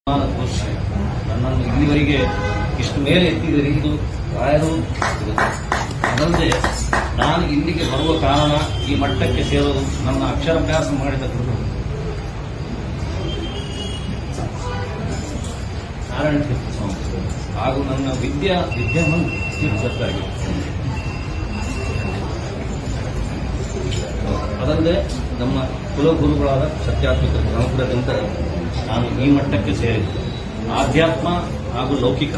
ಖುಷಿ ನನ್ನನ್ನು ಇಲ್ಲಿವರೆಗೆ ಇಷ್ಟು ಮೇಲೆ ಎತ್ತಿದರೆ ಇದು ರಾಯರು ಅದಲ್ಲದೆ ನಾನು ಇಲ್ಲಿಗೆ ಬರುವ ಕಾರಣ ಈ ಮಟ್ಟಕ್ಕೆ ಸೇರಲು ನನ್ನ ಅಕ್ಷರಾಭ್ಯಾಸ ಮಾಡಿದ ಗುರು ನಾರಾಯಣ ತೀರ್ಥ ಸ್ವಾಮಿ ಹಾಗೂ ನನ್ನ ವಿದ್ಯಾಮನ್ ತೀರ್ಥಕ್ಕಾಗಿ ಅದಲ್ಲದೆ ನಮ್ಮ ಕುಲಗುರುಗಳಾದ ಸತ್ಯಾತ್ಮಕ ಗಣಪುರದಿಂದ ನಾನು ಈ ಮಟ್ಟಕ್ಕೆ ಸೇರಿದ್ದೆ. ಆಧ್ಯಾತ್ಮ ಹಾಗೂ ಲೌಕಿಕ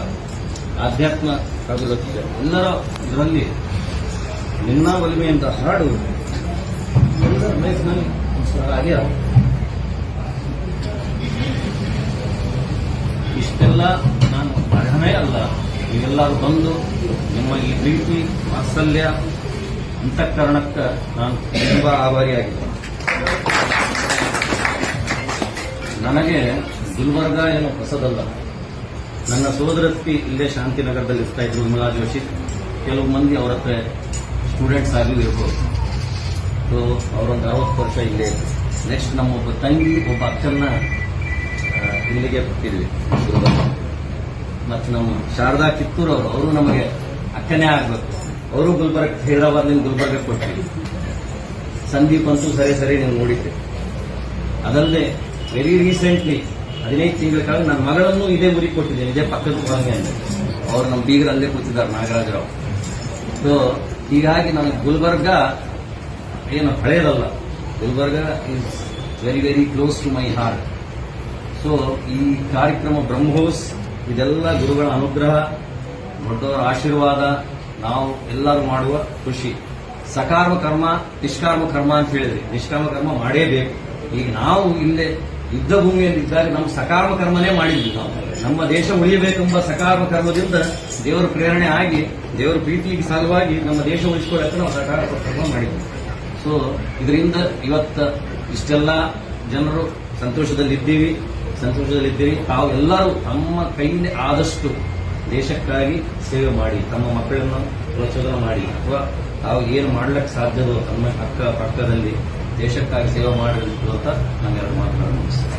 ಎಲ್ಲರ ಇದರಲ್ಲಿ ನಿನ್ನ ಒಲಿಮೆ ಅಂತ ಹಾಡು ಎಲ್ಲರ ಲೈಫ್ನಲ್ಲಿ ಆಗ್ಯ ಇಷ್ಟೆಲ್ಲ ನಾನು ಪಠಣೆ ಅಲ್ಲ, ನೀವೆಲ್ಲರೂ ಬಂದು ನಿಮ್ಮ ಈ ಪ್ರೀತಿ ವಾತ್ಸಲ್ಯ ಅಂತಃಕರಣಕ್ಕೆ ನಾನು ತುಂಬಾ ಆಭಾರಿಯಾಗಿದ್ದೆ. ನನಗೆ ಗುಲ್ಬರ್ಗ ಏನೋ ಹೊಸದಲ್ಲ. ನನ್ನ ಸೋದರತ್ತಿ ಇಲ್ಲೇ ಶಾಂತಿನಗರದಲ್ಲಿ ಇರ್ತಾ ಇದ್ರು, ವಿಮಲಾ ಜೋಶಿ. ಕೆಲವು ಮಂದಿ ಅವರ ಹತ್ರ ಸ್ಟೂಡೆಂಟ್ಸ್ ಆಗಿ ಇರ್ಬೋದು. ಸೊ ಅವರೊಂದು 60 ವರ್ಷ ಇಲ್ಲೇ. ನೆಕ್ಸ್ಟ್ ನಮ್ಮ ಒಬ್ಬ ತಂಗಿ ಒಬ್ಬ ಅಕ್ಕನ್ನ ಇಲ್ಲಿಗೆ ಕೊಟ್ಟಿದ್ವಿ ಗುಲ್ಬರ್ಗ. ಮತ್ತು ನಮ್ಮ ಶಾರದಾ ಕಿತ್ತೂರು ಅವರು ನಮಗೆ ಅಕ್ಕನೇ ಆಗ್ಬೇಕು. ಅವರು ಗುಲ್ಬರ್ಗ, ಹೈದರಾಬಾದ್ನಿಂದ ಗುಲ್ಬರ್ಗ ಕೊಟ್ಟಿದ್ವಿ. ಸಂದೀಪ್ ಅಂತೂ ಸರಿ ನೀವು ನೋಡಿದ್ದೆ. ಅದಲ್ಲದೆ ವೆರಿ ರೀಸೆಂಟ್ಲಿ 15 ತಿಂಗಳ ಕಾಲ ನನ್ನ ಮಗಳನ್ನು ಇದೇ ಊರಿಗೆ ಕೊಟ್ಟಿದ್ದೇನೆ, ಇದೇ ಪಕ್ಕದ ಊರಂಗೆ ಅಂತ. ಅವರು ನಮ್ಮ ಬೀಗರು ಅಲ್ಲೇ ಕೂತಿದ್ದಾರೆ, ನಾಗರಾಜರಾವ್. ಸೊ ಹೀಗಾಗಿ ನಾನು ಗುಲ್ಬರ್ಗ ಏನು ಹಳೆಯದಲ್ಲ, Gulbarga is very very close to my heart. So ಈ ಕಾರ್ಯಕ್ರಮ ಬ್ರಹ್ಮೋಸ್ ಇದೆಲ್ಲ ಗುರುಗಳ ಅನುಗ್ರಹ, ದೊಡ್ಡವರ ಆಶೀರ್ವಾದ, ನಾವು ಎಲ್ಲರೂ ಮಾಡುವ ಖುಷಿ. ಸಕಾರ್ಮ ಕರ್ಮ ನಿಷ್ಕಾರ್ಮ ಕರ್ಮ ಅಂತ ಹೇಳಿದ್ರಿ, ನಿಷ್ಕಾಮ ಕರ್ಮ ಮಾಡೇಬೇಕು. ಈಗ ನಾವು ಇಲ್ಲೇ ಯುದ್ಧ ಭೂಮಿಯಲ್ಲಿದ್ದಾಗ ನಮ್ಮ ಸಕಾರ್ಮ ಕರ್ಮನೇ ಮಾಡಿದ್ವಿ. ನಾವು ನಮ್ಮ ದೇಶ ಉಳಿಯಬೇಕೆಂಬ ಸಕಾರ್ಮ ಕರ್ಮದಿಂದ ದೇವರ ಪ್ರೇರಣೆ ಆಗಿ, ದೇವರ ಪ್ರೀತಿಗೆ ಸಲುವಾಗಿ ನಮ್ಮ ದೇಶ ಉಳಿಸಿಕೊಳ್ಳಕ್ಕೆ ನಾವು ಸಕಾರಾತ್ಮಕ ಕರ್ಮ ಮಾಡಿದ್ವಿ. ಸೊ ಇದರಿಂದ ಇವತ್ತು ಇಷ್ಟೆಲ್ಲ ಜನರು ಸಂತೋಷದಲ್ಲಿದ್ದೀವಿ. ತಾವು ಎಲ್ಲರೂ ತಮ್ಮ ಕೈಯಲ್ಲಿ ಆದಷ್ಟು ದೇಶಕ್ಕಾಗಿ ಸೇವೆ ಮಾಡಿ, ತಮ್ಮ ಮಕ್ಕಳನ್ನು ಪ್ರೋತ್ಸಾಹ ಮಾಡಿ, ಅಥವಾ ತಾವು ಏನು ಮಾಡ್ಲಿಕ್ಕೆ ಸಾಧ್ಯವೋ ತಮ್ಮ ಅಕ್ಕ ಪಕ್ಕದಲ್ಲಿ ದೇಶಕ್ಕಾಗಿ ಸೇವೆ ಮಾಡಬೇಕು ಅಂತ ನಾನು ಎರಡು ಮಾತನಾಡ ಮುಗಿಸ್ತೇನೆ.